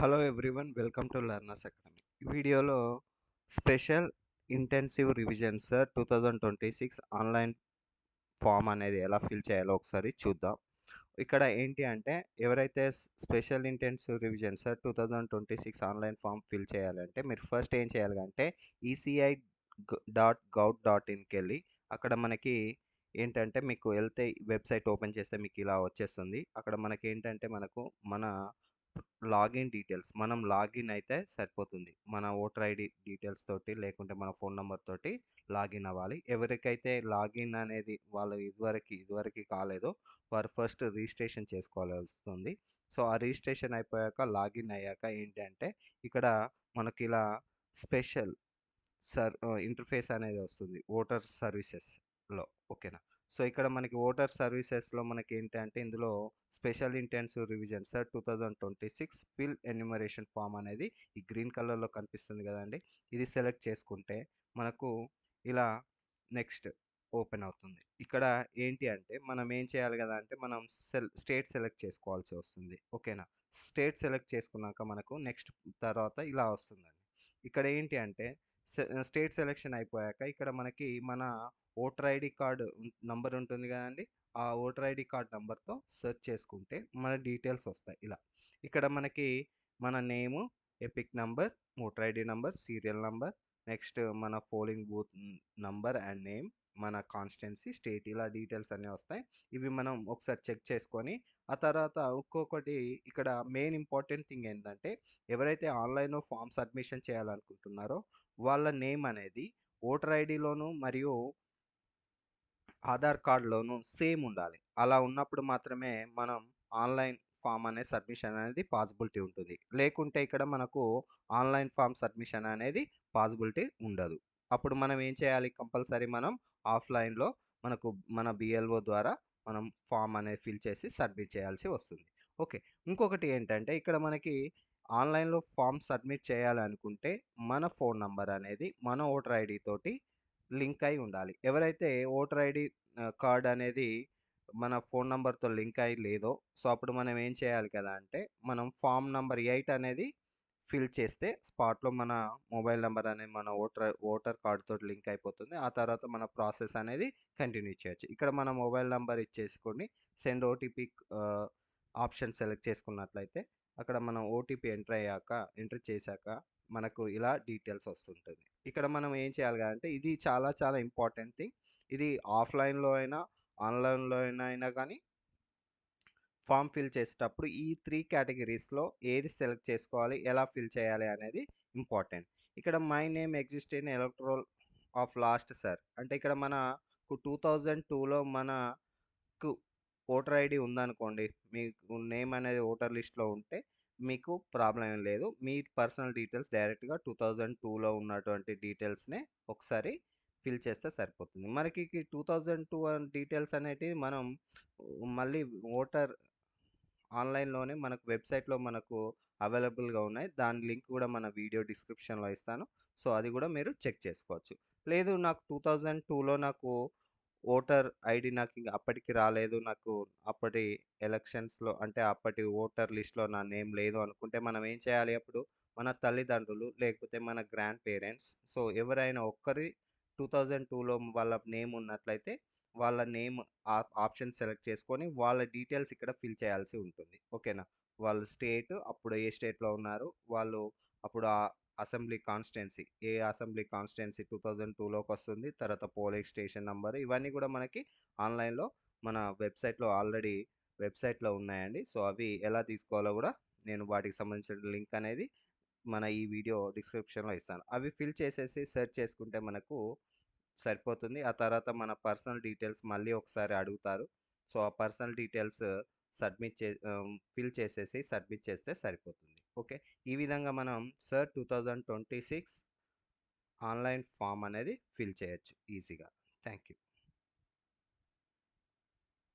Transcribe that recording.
Hello everyone, welcome to learners academy. ఈ వీడియోలో special intensive revision SIR 2026 online form అనేది ఎలా ఫిల్ చేయాలో ఒకసారి చూద్దాం. ఇక్కడ ఏంటి అంటే ఎవరైతే special intensive revision SIR 2026 online form fill చేయాలంటే మీరు ఫస్ట్ ఏం చేయాలి అంటే ECI.gov.inకి వెళ్ళి అక్కడ మనకి ఏంటంటే మీకు వెళ్తే వెబ్సైట్ ఓపెన్ చేస్తే మీకు ఇలా వచ్చేస్తుంది. అక్కడ మనకి ఏంటంటే మన లాగిన్ డీటెయిల్స్ మనం లాగిన్ అయితే సరిపోతుంది. మన ఓటర్ ఐడి డీటెయిల్స్ తోటి లేకుంటే మన ఫోన్ నెంబర్ తోటి లాగిన్ అవ్వాలి. ఎవరికైతే లాగిన్ అనేది వాళ్ళు ఇదివరకు కాలేదో వారు ఫస్ట్ రిజిస్ట్రేషన్ చేసుకోవాల్సి వస్తుంది. సో ఆ రిజిస్ట్రేషన్ అయిపోయాక లాగిన్ అయ్యాక ఏంటంటే ఇక్కడ మనకి ఇలా స్పెషల్ ఇంటర్ఫేస్ అనేది వస్తుంది ఓటర్ సర్వీసెస్లో. ఓకేనా. సో ఇక్కడ మనకి ఓటర్ సర్వీసెస్లో మనకి ఏంటంటే ఇందులో special intensive revision SIR 2026 fill enumeration form అనేది ఈ గ్రీన్ కలర్లో కనిపిస్తుంది కదండి. ఇది సెలెక్ట్ చేసుకుంటే మనకు ఇలా నెక్స్ట్ ఓపెన్ అవుతుంది. ఇక్కడ ఏంటి అంటే మనం ఏం చేయాలి కదా అంటే మనం స్టేట్ సెలెక్ట్ చేసుకోవాల్సి వస్తుంది. ఓకేనా. స్టేట్ సెలెక్ట్ చేసుకున్నాక మనకు నెక్స్ట్ తర్వాత ఇలా వస్తుందండి. ఇక్కడ ఏంటి అంటే స్టేట్ సెలెక్షన్ అయిపోయాక ఇక్కడ మనకి మన ఓటర్ ఐడి కార్డు నంబర్ ఉంటుంది కదండి. ఆ ఓటర్ ఐడి కార్డ్ నంబర్తో సెర్చ్ చేసుకుంటే మన డీటెయిల్స్ వస్తాయి ఇలా. ఇక్కడ మనకి మన name, EPIC number, voter ID number, serial number, next మన polling booth number and name, మన కాన్స్టిట్యున్సీ, స్టేట్, ఇలా డీటెయిల్స్ అన్నీ వస్తాయి. ఇవి మనం ఒకసారి చెక్ చేసుకొని ఆ తర్వాత ఇంకొకటి ఇక్కడ మెయిన్ ఇంపార్టెంట్ థింగ్ ఏంటంటే ఎవరైతే ఆన్లైన్లో ఫామ్ సబ్మిషన్ చేయాలనుకుంటున్నారో వాళ్ళ నేమ్ అనేది ఓటర్ ఐడిలోను మరియు ఆధార్ కార్డ్లోను సేమ్ ఉండాలి. అలా ఉన్నప్పుడు మాత్రమే మనం ఆన్లైన్ ఫామ్ అనే సబ్మిషన్ అనేది పాసిబిలిటీ ఉంటుంది. లేకుంటే ఇక్కడ మనకు ఆన్లైన్ ఫామ్ సబ్మిషన్ అనేది పాసిబిలిటీ ఉండదు. అప్పుడు మనం ఏం చేయాలి, కంపల్సరీ మనం ఆఫ్లైన్లో మనకు మన బిఎల్ఓ ద్వారా మనం ఫామ్ అనేది ఫిల్ చేసి సబ్మిట్ చేయాల్సి వస్తుంది. ఓకే. ఇంకొకటి ఏంటంటే ఇక్కడ మనకి ఆన్లైన్లో ఫామ్ సబ్మిట్ చేయాలనుకుంటే మన ఫోన్ నంబర్ అనేది మన ఓటర్ ఐడి తోటి లింక్ అయి ఉండాలి. ఎవరైతే ఓటర్ ఐడి కార్డ్ అనేది మన ఫోన్ నంబర్తో లింక్ అయి లేదో సో అప్పుడు మనం ఏం చేయాలి కదా అంటే మనం ఫామ్ నంబర్ 8 అనేది ఫిల్ చేస్తే స్పాట్లో మన మొబైల్ నెంబర్ అనేది మన ఓటర్ కార్డ్ తోటి లింక్ అయిపోతుంది. ఆ తర్వాత మన ప్రాసెస్ అనేది కంటిన్యూ చేయొచ్చు. ఇక్కడ మన మొబైల్ నెంబర్ ఇచ్చేసుకొని సెండ్ ఓటీపీ ఆప్షన్ సెలెక్ట్ చేసుకున్నట్లయితే అక్కడ మనం ఓటీపీ ఎంటర్ చేశాక మనకు ఇలా డీటెయిల్స్ వస్తుంటుంది. ఇక్కడ మనం ఏం చేయాలి అంటే ఇది చాలా చాలా ఇంపార్టెంట్ థింగ్. ఇది ఆఫ్లైన్లో అయినా ఆన్లైన్లో అయినా కానీ ఫామ్ ఫిల్ చేసేటప్పుడు ఈ 3 కేటగిరీస్లో ఏది సెలెక్ట్ చేసుకోవాలి, ఎలా ఫిల్ చేయాలి అనేది ఇంపార్టెంట్. ఇక్కడ my name exist in electoral of last sir అంటే ఇక్కడ మనకు 2002లో మనకు ఓటర్ ఐడి ఉందనుకోండి, మీకు నేమ్ అనేది ఓటర్ లిస్ట్లో ఉంటే మీకు ప్రాబ్లం ఏం లేదు. మీ పర్సనల్ డీటెయిల్స్ డైరెక్ట్గా 2002లో ఉన్నటువంటి డీటెయిల్స్నే ఒకసారి ఫిల్ చేస్తే సరిపోతుంది. మనకి 2002 డీటెయిల్స్ అనేటివి మనం మళ్ళీ ఓటర్ ఆన్లైన్లోనే మనకు వెబ్సైట్లో మనకు అవైలబుల్గా ఉన్నాయి. దాని లింక్ కూడా మన వీడియో డిస్క్రిప్షన్లో ఇస్తాను. సో అది కూడా మీరు చెక్ చేసుకోవచ్చు. లేదు నాకు 2002లో నాకు ఓటర్ ఐడి నాకు ఇంక అప్పటికి రాలేదు, నాకు అప్పటి ఎలక్షన్స్లో అంటే అప్పటి ఓటర్ లిస్ట్లో నా నేమ్ లేదు అనుకుంటే మనం ఏం చేయాలి, అప్పుడు మన తల్లిదండ్రులు లేకపోతే మన గ్రాండ్ పేరెంట్స్ సో ఎవరైనా ఒక్కరి 2002లో వాళ్ళ నేమ్ ఉన్నట్లయితే వాళ్ళ నేమ్ ఆప్షన్ సెలెక్ట్ చేసుకొని వాళ్ళ డీటెయిల్స్ ఇక్కడ ఫిల్ చేయాల్సి ఉంటుంది. ఓకేనా. వాళ్ళు స్టేట్ అప్పుడు ఏ స్టేట్లో ఉన్నారు, వాళ్ళు అప్పుడు ఆ అసెంబ్లీ కాన్స్టిట్యున్సీ ఏ అసెంబ్లీ కాన్స్టిట్యున్సీ 2002లోకి వస్తుంది, తర్వాత పోలింగ్ స్టేషన్ నెంబర్ ఇవన్నీ కూడా మనకి ఆన్లైన్లో మన వెబ్సైట్లో ఉన్నాయండి. సో అవి ఎలా తీసుకోవాలో కూడా నేను వాటికి సంబంధించిన లింక్ అనేది మన ఈ వీడియో డిస్క్రిప్షన్లో ఇస్తాను. అవి ఫిల్ చేసేసి సెర్చ్ చేసుకుంటే మనకు సరిపోతుంది. ఆ తర్వాత మన పర్సనల్ డీటెయిల్స్ మళ్ళీ ఒకసారి అడుగుతారు. సో ఆ పర్సనల్ డీటెయిల్స్ ఫిల్ చేసేసి సబ్మిట్ చేస్తే సరిపోతుంది. ఓకే. ఈ విధంగా మనం సార్ 2026 ఆన్లైన్ ఫామ్ అనేది ఫిల్ చేయొచ్చు ఈజీగా. Thank you.